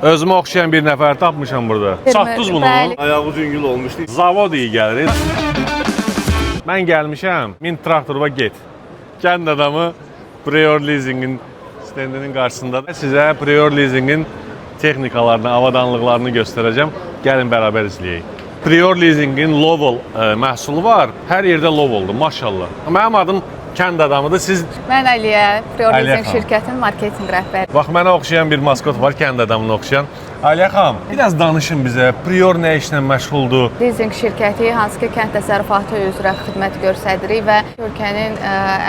Özümə oxşayan bir nəfər tapmışam burada. Satdınız bunu? Ayağı yüngül olmuşdu. Zavod iyi gəlir. Mən gəlmişəm, min traktoruma get. Kənd adamı Prior Leasing'in stendinin qarşısında sizə Prior Leasing'in texnikalarını, avadanlıqlarını göstərəcəm. Gəlin bərabər izləyək. Prior Leasing'in Lovol məhsulu var. Hər yerdə Lovoldur, maşallah. Mənim adım kənd adamıdır. Siz... Mən Aliyə, Prior Leasing şirkətinin marketinq rəhbəri. Bax, mənə oxşayan bir maskot var, kənd adamına oxşayan. Aliyə xanım, biraz danışın bizə. Prior nə işlə məşğuldur? Leasing şirkəti hansı ki, kənd təsərrüfatı üzrə xidmət göstəririk və ölkənin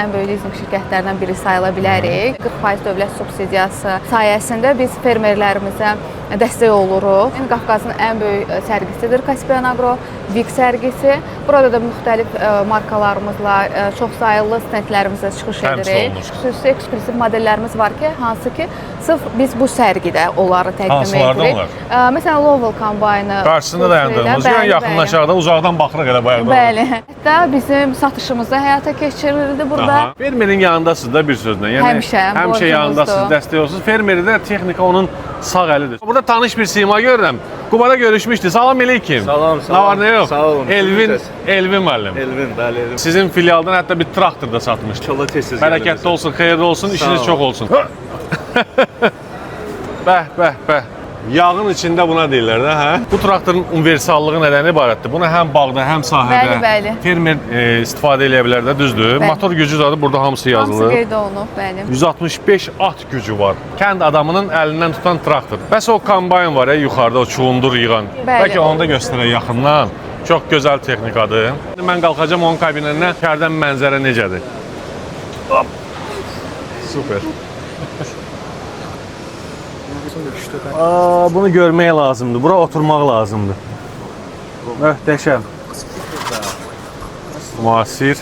ən böyük leasing şirkətlərindən biri sayıla bilərik. 40% dövlət subsidiyası sayəsində biz fermerlərimizə dəstək oluruq. Qafqazın ən böyük sərgisidir Kaspian Agro, VIK sərgisi. Burada da müxtəlif markalarımızla çoxsaylı stendlərimizə çıxış edirik. Xüsusi ekskluziv modellərimiz var ki, hansı ki, sırf biz bu sərgidə onları təqdim edirik. Məsələn, Lovol kombaynı. Qarşısında dayandığımız, yaxınlaşaqda, uzaqdan baxırıq elə bayaqdan. Bəli. Hətta bizim satışımızda həyata keçirildi burada. Fermerin yanındasınız da bir sözlə. Yəni, həmişə yanındasınız, dəstək olsunuz. Fermeri də texnika onun sağ əlidir. Burada tanış bir sima görürəm. Qubada görüşmüşdü. Salam əleykum. Salam, salam. Nə var, nə yox? Sağ olun. Elvin müəllim. Elvin, bəli, Elvin. Sizin filialdan hətta bir traktor da satmışdı. İnşallah tez-tez bərəkətli olsun, xeyirli olsun, işiniz çox olsun. Bəh. Yağın içində buna deyirlər də, hə? Bu traktorun universallığı nədən ibarətdir? Bunu həm bağda, həm sahədə fermer istifadə edə bilər də, düzdür? Motor gücü zadı burada hamısı yazılır. Hamısı qeyd olunub, bəli. 165 at gücü var. Kənd adamının əlindən tutan traktor. Bəs o kombayn var ya, yuxarıda o çuğundur yığan. Bəlkə onu da göstərək yaxından. Çox gözəl texnikadır. Mən qalxacam onun kabinetinə, içərdən mənzərə necədir? Hop! Super. Bunu görmək lazımdır. Bura oturmaq lazımdır. Möhtəşəm. Müasir.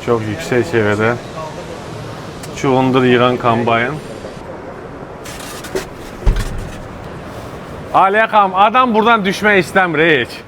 Çox yüksək səviyyədə. Çuğundur yığan kombayn. Aliyə xanım, adam buradan düşmək istəmir heç.